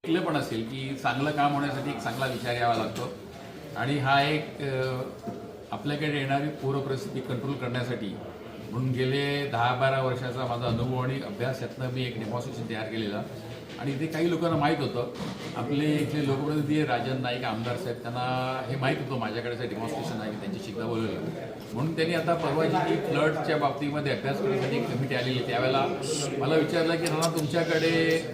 ऐकलं पण असेल की चांगलं काम होण्यासाठी एक चांगला विचार यावा लागतो आणि हा एक आपल्याकडे येणारी पूर परिस्थिती कंट्रोल करण्यासाठी म्हणून गेले 10-12 वर्षाचा माझा अनुभव आणि अभ्यास यातनं मी एक डेमॉन्स्ट्रेशन तयार केलेला आणि ते काही लोकांना माहीत होतं. आपले इथले लोकप्रतिनिधी राजन नाईक आमदार साहेब त्यांना हे माहीत होतं माझ्याकडेचं डेमॉन्स्ट्रेशन आहे, त्यांची शिकता बोलवलं म्हणून त्यांनी आता परवाची जी फ्लडच्या बाबतीमध्ये अभ्यास करण्यासाठी एक कमिटी आलेली त्यावेळेला मला विचारलं की राणा तुमच्याकडे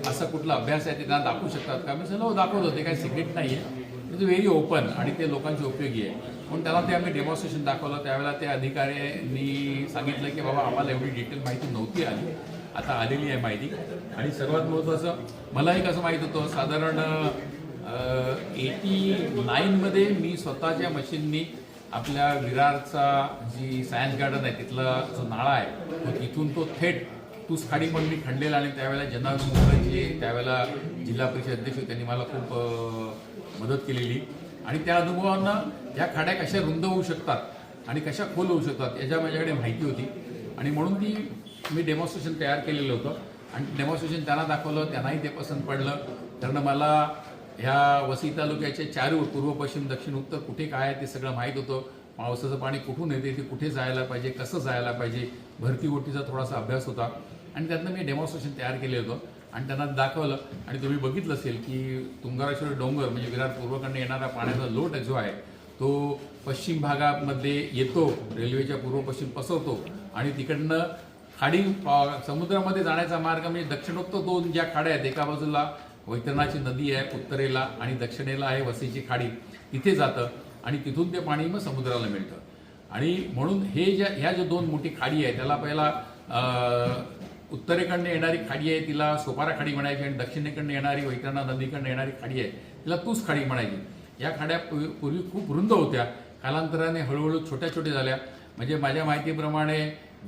असा कुठला अभ्यास आहे ते त्यांना दाखवू शकतात का. मी सांगितलं हो दाखवतो, ते काही सिक्रेट नाही आहे, इट्स व्हेरी ओपन आणि ते लोकांचे उपयोगी आहे. म्हणून त्याला ते आम्ही डेमॉन्स्ट्रेशन दाखवलं. त्यावेळेला त्या अधिकाऱ्यांनी सांगितलं की बाबा आम्हाला एवढी डिटेल माहिती नव्हती आली, आता आलेली आहे माहिती. आणि सर्वात महत्त्वाचं मलाही कसं माहीत होतं साधारण 89मध्ये मी स्वतःच्या मशीननी आपल्या विरारचा जी सायन्स गार्डन आहे तिथला जो नाळा आहे तो तिथून तो थेट तूस खाडी पण मी खणलेला आणि त्यावेळेला जनावरांचे त्यावेळेला जिल्हा परिषद अध्यक्ष त्यांनी मला खूप मदत केलेली आणि त्या अनुभवांना या खाड्या कशा रुंद होऊ शकतात आणि कशा खोल होऊ शकतात याच्या माझ्याकडे माहिती होती आणि म्हणून ती मी डेमॉन्स्ट्रेशन तयार केलेलं होतं आणि डेमॉन्स्ट्रेशन त्यांना दाखवलं, त्यांनाही ते पसंत पडलं. कारण मला ह्या वसई तालुक्याचे चार पूर्व पश्चिम दक्षिण उत्तर कुठे काय आहे ते सगळं माहीत होतं. पावसाचं पाणी कुठून येते, ते कुठे जायला पाहिजे, कसं जायला पाहिजे, भरती ओटीचा थोडासा अभ्यास होता आणि त्यातनं मी डेमॉन्स्ट्रेशन तयार केलं होतं आणि त्यांना दाखवलं. आणि तुम्ही बघितलं असेल की तुंगारेश्वर डोंगर म्हणजे विरार पूर्वकडनं येणारा पाण्याचा लोट जो आहे तो पश्चिम भागामध्ये येतो, रेल्वेच्या पूर्व पश्चिम पसरतो आणि तिकडनं खाडी समुद्रामध्ये जाण्याचा मार्ग म्हणजे दक्षिणोत्तर दोन ज्या खाड्या आहेत, एका बाजूला वैतरणाची नदी आहे उत्तरेला आणि दक्षिणेला आहे वसईची खाडी, तिथे जातं आणि तिथून ते पाणी मग समुद्राला मिळतं. आणि म्हणून ह्या ज्या दोन मोठी खाडी आहे त्याला पहिला उत्तरेकडनं येणारी खाडी आहे तिला सोपारा खाडी म्हणायची आणि दक्षिणेकडनं येणारी वैतरणा नदीकडनं येणारी खाडी आहे तिला तूस खाडी म्हणायची. या खाड्या पूर्वी खूप रुंद होत्या, कालांतराने हळूहळू छोट्या छोट्या झाल्या. म्हणजे माझ्या माहितीप्रमाणे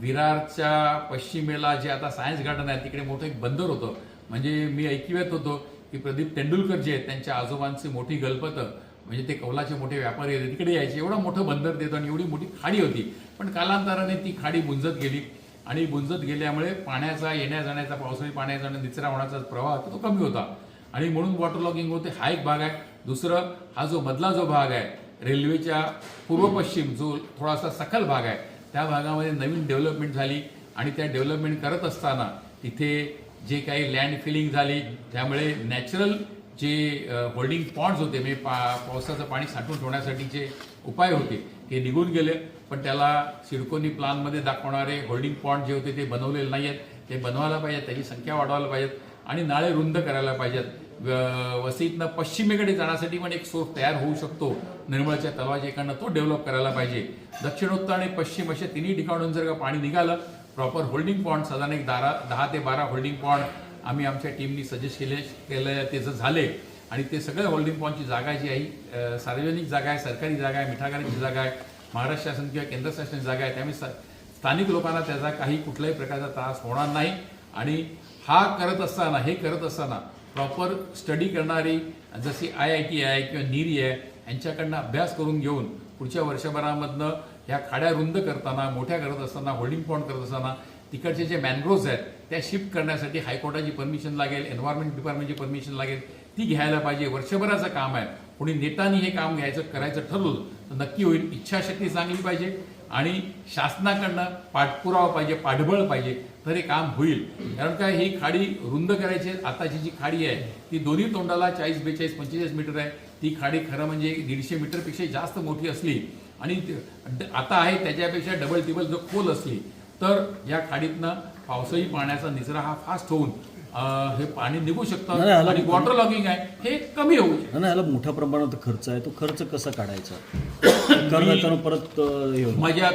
विरारच्या पश्चिमेला जे आता सायन्स गार्डन आहे तिकडे मोठं एक बंदर होतं. म्हणजे मी ऐकिवात होतो की प्रदीप तेंडुलकर जे आहेत त्यांच्या आजोबांची मोठी गलपतं म्हणजे ते कौलाचे मोठे व्यापारी होते तिकडे यायचे, एवढं मोठं बंदर देतो आणि एवढी मोठी खाडी होती. पण कालांतराने ती खाडी बुंजत गेली आणि बुंजत गेल्यामुळे पाण्याचा येण्या जाण्याचा पावसाळी पाण्याचा आणि निचरा होण्याचा प्रवाह तो कमी होता आणि म्हणून वॉटर लॉगिंग होते. हा एक भाग आहे. दुसरं हा जो मधला जो भाग आहे रेल्वेच्या पूर्व पश्चिम जो थोडासा सखल भाग आहे त्या भागामध्ये नवीन डेव्हलपमेंट झाली आणि त्या डेव्हलपमेंट करत असताना तिथे जे काही लँड फिलिंग झाली त्यामुळे नॅचरल जे होल्डिंग पॉन्ड्स होते म्हणजे पावसाचं पाणी साठवून ठेवण्यासाठीचे उपाय होते ते निघून गेले. पण त्याला सिडकोनी प्लानमध्ये दाखवणारे होल्डिंग पॉन्ड जे होते ते बनवलेले नाही आहेत, ते बनवायला पाहिजेत, त्याची संख्या वाढवायला पाहिजेत आणि नाळे रुंद करायला पाहिजेत. वसईतनं पश्चिमेकडे जाण्यासाठी पण एक सोर्स तयार होऊ शकतो निर्मळच्या तलावाच्या इकडनं, तो डेव्हलप करायला पाहिजे. दक्षिणोत्तर आणि पश्चिम अशा तिन्ही ठिकाणून जर का पाणी निघालं प्रॉपर होल्डिंग पॉइंट साधारण एक 10 ते 12 होल्डिंग पॉइंट आम्ही आमच्या टीमनी सजेस्ट केले ते जर झाले आणि ते सगळ्या होल्डिंग पॉइंटची जागा जी आहे सार्वजनिक जागा आहे, सरकारी जागा आहे, मिठागरांची जागा आहे, महाराष्ट्र शासन किंवा केंद्र शासनाची जागा आहे, त्यामुळे स्थानिक लोकांना त्याचा काही कुठल्याही प्रकारचा त्रास होणार नाही. आणि हे करत असताना प्रॉपर स्टडी करणारी जशी IIT आहे किंवा नीरी आहे यांच्याकडनं अभ्यास करून घेऊन पुढच्या वर्षभरामधनं ह्या खाड्या रुंद करताना मोठ्या करत असताना होल्डिंग पॉइंट करत असताना तिकडचे जे मॅनग्रोव्ज आहेत त्या शिफ्ट करण्यासाठी हायकोर्टाची परमिशन लागेल, एन्व्हायरमेंट डिपार्टमेंटची परमिशन लागेल, ती घ्यायला पाहिजे. वर्षभराचं काम आहे. कोणी नेटाने हे काम करायचं ठरवलं तर नक्की होईल. इच्छाशक्ती चांगली पाहिजे आणि शासनाकडनं पाठपुरावा पाहिजे, पाठबळ पाहिजे तर हे काम होईल. कारण काय ही खाडी रुंद करायची आताची जी खाडी आहे ती दोन्ही तोंडाला 40-42-45 मीटर आहे. ती खाडी खरं म्हणजे 150 मीटरपेक्षा जास्त मोठी असली आणि आता आहे त्याच्यापेक्षा डबल टिबल जर खोल असली तर या खाडीतनं पावसाळी पाण्याचा निचरा हा फास्ट होऊन हे पाणी निघू शकतं आणि वॉटर लॉगिंग आहे हे कमी होऊ शकतं. नाही, याला मोठ्या प्रमाणात खर्च आहे, तो खर्च कसा काढायचा परत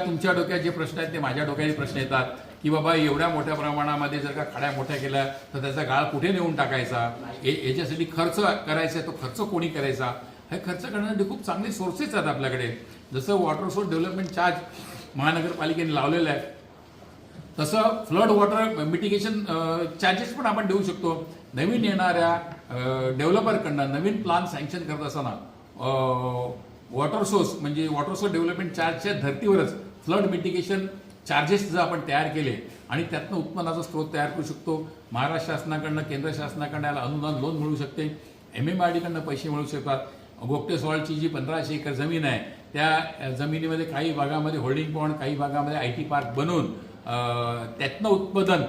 तुमच्या डोक्यात जे प्रश्न आहेत ते माझ्या डोक्यात प्रश्न येतात की बाबा एवढ्या मोठ्या प्रमाणामध्ये जर का खाड्या मोठ्या केल्या तर त्याचा गाळ कुठे नेऊन टाकायचा, याच्यासाठी खर्च करायचा तो खर्च कोणी करायचा. हे खर्च करण्यासाठी खूप चांगले सोर्सेस आहेत आपल्याकडे. जसं वॉटर सोर्स डेव्हलपमेंट चार्ज महानगरपालिकेने लावलेलं आहे तसं फ्लड वॉटर मिटिगेशन चार्जेस पण आपण देऊ शकतो. नवीन येणाऱ्या डेव्हलपरकडनं नवीन प्लान सँक्शन करत असताना वॉटर सोर्स म्हणजे वॉटर सोर्स डेव्हलपमेंट चार्जच्या धर्तीवरच फ्लड मिटिगेशन चार्जेस जर आपण तयार केले आणि त्यातनं उत्पन्नाचा स्रोत तयार करू शकतो. महाराष्ट्र शासनाकडनं केंद्र शासनाकडनं याला अनुदान लोन मिळू शकते MMRDकडनं पैसे मिळू शकतात। गोगटे सॉल्टची जी 1500 एकर जमीन आहे त्या जमिनीमध्ये काही भागामध्ये होल्डिंग पॉइंट, काही भागामध्ये IT पार्क बनवून त्यातनं उत्पादन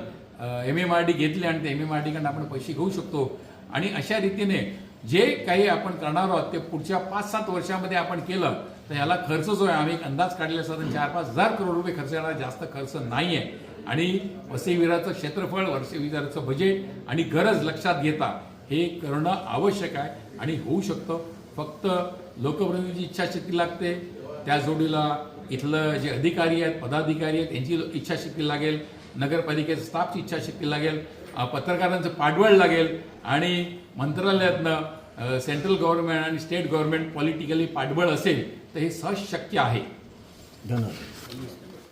MMRD घेतले आणि ते MMRDकडनं आपण पैसे घेऊ शकतो। आणि अशा रीतीने जे काही आपण करणार आहोत ते पुढच्या 5-7 वर्षामध्ये आपण केलं तर याला खर्च जो आहे आम्ही एक अंदाज काढलेला साधारण 4-5 हजार करोड रुपये खर्च येणार, जास्त खर्च नाही आहे। आणि वसई विरारचं क्षेत्रफळ, वसई विरारचं बजेट आणि गरज लक्षात घेता हे करणं आवश्यक आहे आणि होऊ शकतं। फक्त लोकप्रतिनिधीची इच्छाशक्ती लागते, त्या जोडीला इथलं जे अधिकारी आहेत, पदाधिकारी आहेत यांची इच्छाशक्ती लागेल, नगरपालिकेच्या स्टाफची इच्छाशक्ती लागेल, पत्रकारांचं पाठबळ लागेल आणि मंत्रालयातनं सेंट्रल गव्हर्नमेंट आणि स्टेट गव्हर्नमेंट पॉलिटिकली पाठबळ असेल तर हे सहज शक्य आहे। धन्यवाद.